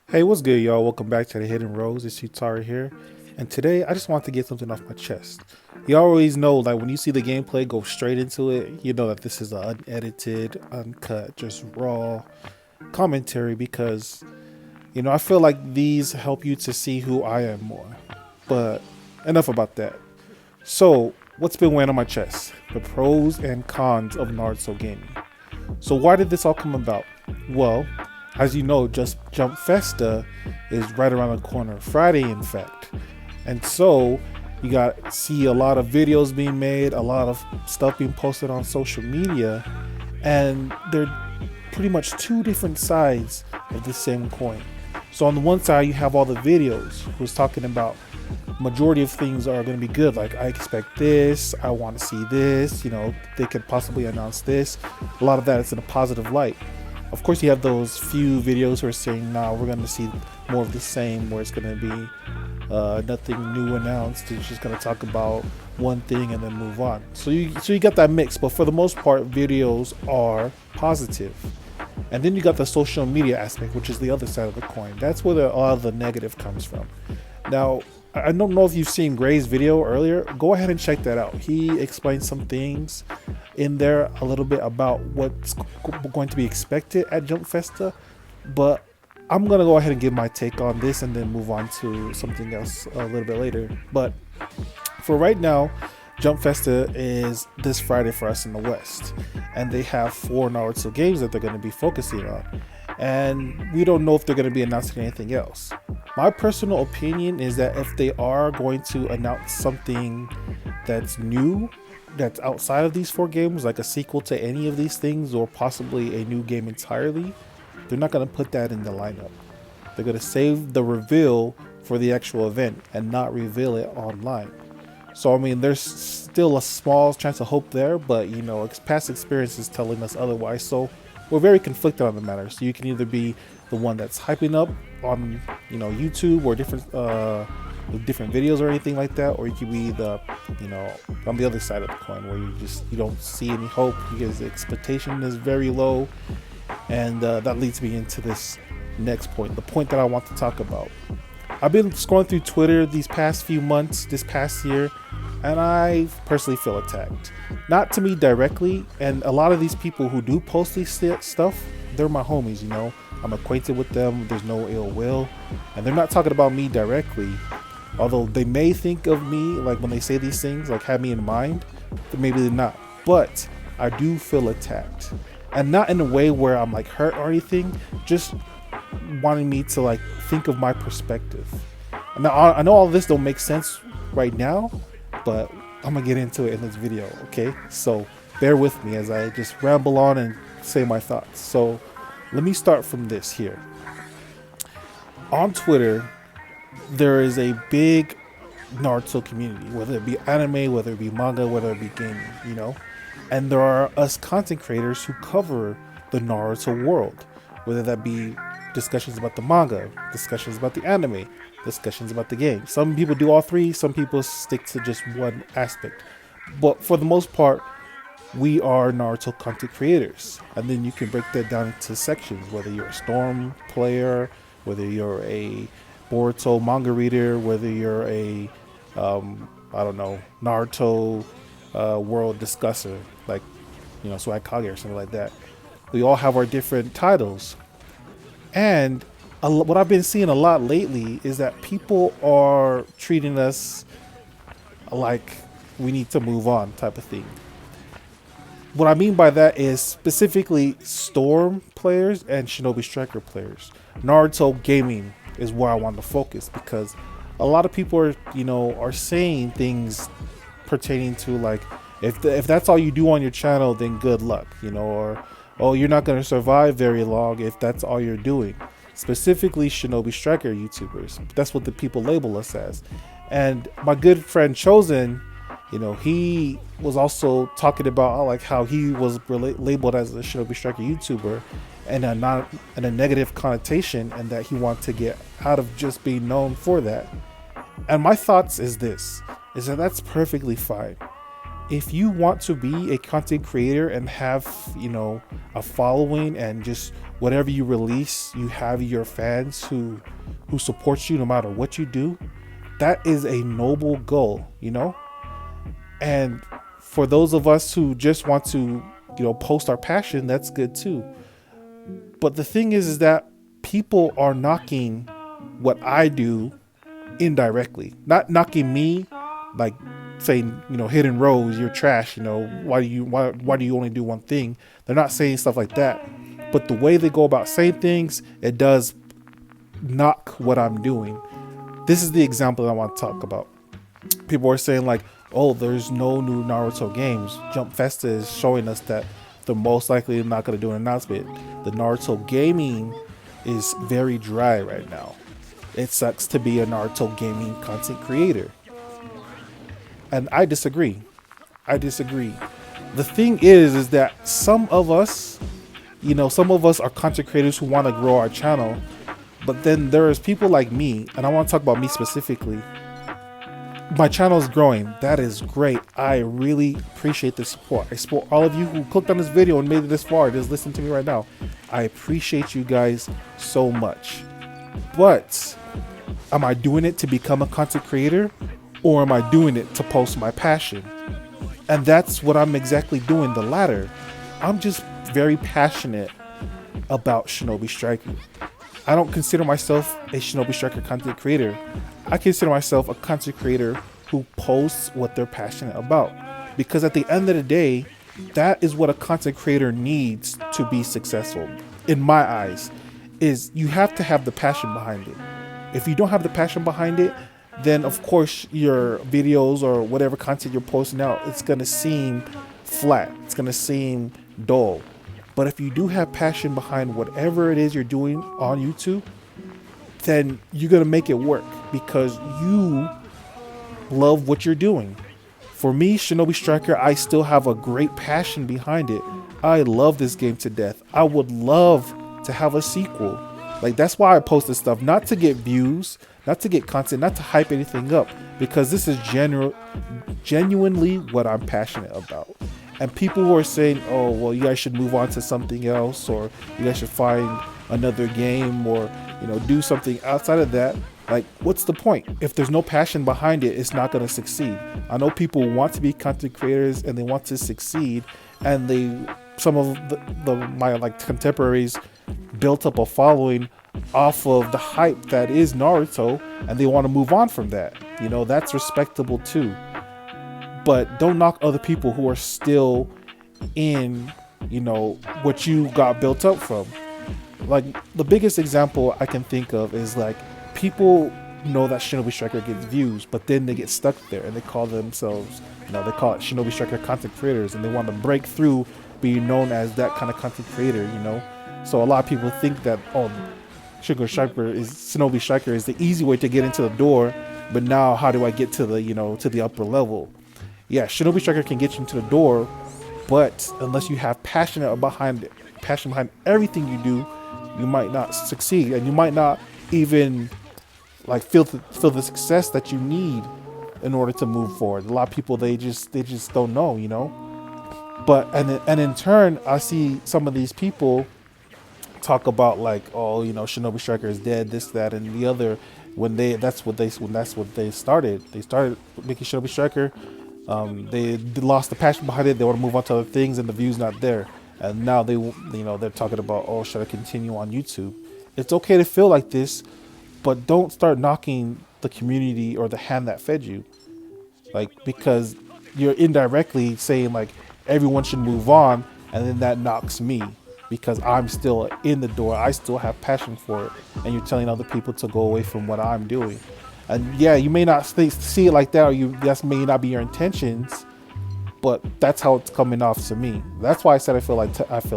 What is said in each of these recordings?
Hey, what's good, y'all? Welcome back to the Hidden Rose. It's Utara here, and today I just want to get something off my chest. You always know, like when you see the gameplay, go straight into it. You know that this is an unedited, uncut, just raw commentary because I feel like these help you to see who I am more. But enough about that. So, what's been weighing on my chest? The pros and cons of Naruto gaming. So why did this all come about? Well, as you know, just Jump Festa is right around the corner, Friday in fact. And so you got see a lot of videos being made, a lot of stuff being posted on social media, and they're pretty much two different sides of the same coin. So on the one side you have all the videos who's talking about majority of things are going to be good, like I expect this, I want to see this, they could possibly announce this. A lot of that is in a positive light. Of course you have those few videos who are saying nah, we're going to see more of the same, where it's going to be nothing new announced, it's just going to talk about one thing and then move on. So you got that mix, but for the most part videos are positive. And then you got the social media aspect, which is the other side of the coin. That's where a lot of the negative comes from. Now, I don't know if you've seen Gray's video earlier. Go ahead and check that out. He explains some things in there a little bit about what's going to be expected at Jump Festa. But I'm going to go ahead and give my take on this and then move on to something else a little bit later. But for right now, Jump Festa is this Friday for us in the West. And they have 4 Naruto games that they're going to be focusing on. And we don't know if they're going to be announcing anything else. My personal opinion is that if they are going to announce something that's new, that's outside of these 4 games, like a sequel to any of these things or possibly a new game entirely, they're not going to put that in the lineup. They're going to save the reveal for the actual event and not reveal it online. So, I mean, there's still a small chance of hope there, but, past experience is telling us otherwise. So, we're very conflicted on the matter. So, you can either be the one that's hyping up on, YouTube or different videos or anything like that, or you could be the, on the other side of the coin where you don't see any hope because the expectation is very low. And that leads me into this next point, the point that I want to talk about. I've been scrolling through Twitter these past few months, this past year, and I personally feel attacked. Not to me directly, and a lot of these people who do post these stuff, they're my homies, I'm acquainted with them, there's no ill will, and they're not talking about me directly, although they may think of me, like when they say these things, like have me in mind, but maybe they're not. But I do feel attacked, and not in a way where I'm like hurt or anything, just wanting me to like think of my perspective. Now I know all this don't make sense right now, but I'm gonna get into it in this video, okay? So bear with me as I just ramble on and say my thoughts. So let me start from this here. On Twitter, there is a big Naruto community, whether it be anime, whether it be manga, whether it be gaming, and there are us content creators who cover the Naruto world, whether that be discussions about the manga, discussions about the anime, discussions about the game. Some people do all three, some people stick to just one aspect. But for the most part, we are Naruto content creators. And then you can break that down into sections, whether you're a Storm player, whether you're a Boruto manga reader, whether you're a, Naruto world discusser, like, Swag Kage or something like that. We all have our different titles. And what I've been seeing a lot lately is that people are treating us like we need to move on type of thing. What I mean by that is specifically Storm players and Shinobi Striker players. Naruto gaming is where I want to focus because a lot of people are saying things pertaining to like if that's all you do on your channel, then good luck, or oh, you're not going to survive very long if that's all you're doing. Specifically Shinobi Striker YouTubers. That's what the people label us as. And my good friend Chosen, he was also talking about like how he was labeled as a Shinobi Striker YouTuber and a negative connotation, and that he wanted to get out of just being known for that. And my thoughts is that that's perfectly fine. if you want to be a content creator and have, a following, and just whatever you release, you have your fans who support you no matter what you do, that is a noble goal. And for those of us who just want to, post our passion, that's good too. But the thing is that people are knocking what I do indirectly, not knocking me, like saying, Hidden Rose, you're trash. Why do you only do one thing? They're not saying stuff like that, but the way they go about saying things, it does knock what I'm doing. This is the example that I want to talk about. People are saying like, oh, there's no new Naruto games. Jump Festa is showing us that they're most likely not going to do an announcement. The Naruto gaming is very dry right now. It sucks to be a Naruto gaming content creator. And I disagree. The thing is that some of us are content creators who want to grow our channel. But then there's people like me, and I want to talk about me specifically. My channel is growing. That is great. I really appreciate the support. I support all of you who clicked on this video and made it this far. Just listen to me right now. I appreciate you guys so much. But am I doing it to become a content creator, or am I doing it to post my passion? And that's what I'm exactly doing, the latter. I'm just very passionate about Shinobi Striker. I don't consider myself a Shinobi Striker content creator. I consider myself a content creator who posts what they're passionate about. Because at the end of the day, that is what a content creator needs to be successful. In my eyes, is you have to have the passion behind it. If you don't have the passion behind it, then of course your videos or whatever content you're posting out, it's going to seem flat. It's going to seem dull. But if you do have passion behind whatever it is you're doing on YouTube, then you're going to make it work because you love what you're doing. For me, Shinobi Striker, I still have a great passion behind it. I love this game to death. I would love to have a sequel. Like, that's why I post this stuff, not to get views, not to get content, not to hype anything up, because this is genuinely what I'm passionate about. And people who are saying, oh, well, you guys should move on to something else, or you guys should find another game, or, do something outside of that. Like, what's the point? If there's no passion behind it, it's not going to succeed. I know people want to be content creators and they want to succeed, and some of my contemporaries built up a following off of the hype that is Naruto, and they want to move on from that. That's respectable too. But don't knock other people who are still in, what you got built up from. Like, the biggest example I can think of is like, people know that Shinobi Striker gets views, but then they get stuck there and they call themselves, they call it Shinobi Striker content creators, and they want to break through being known as that kind of content creator, So a lot of people think that, oh, Shinobi Striker is the easy way to get into the door, but now how do I get to the upper level? Yeah, Shinobi Striker can get you into the door, but unless you have passion behind everything you do, you might not succeed, and you might not even feel the success that you need in order to move forward. A lot of people, they just don't know, But and in turn, I see some of these people talk about like, oh, Shinobi Striker is dead, this, that, and the other. When that's what they started. They started making Shinobi Striker. They lost the passion behind it. They want to move on to other things, and the view's not there. And now they're talking about, oh, should I continue on YouTube? It's okay to feel like this, but don't start knocking the community or the hand that fed you. Because you're indirectly saying like everyone should move on, and then that knocks me because I'm still in the door. I still have passion for it, and you're telling other people to go away from what I'm doing. And yeah, you may not see it like that, or that may not be your intentions, but that's how it's coming off to me. That's why I said I feel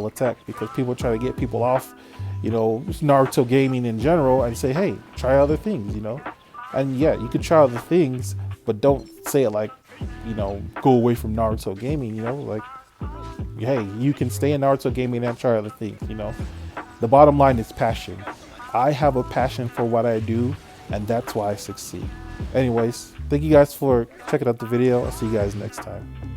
attacked, because people try to get people off, Naruto gaming in general, and say, hey, try other things, And yeah, you can try other things, but don't say it like, go away from Naruto gaming, hey, you can stay in Naruto gaming and try other things, The bottom line is passion. I have a passion for what I do, and that's why I succeed. Anyways, thank you guys for checking out the video. I'll see you guys next time.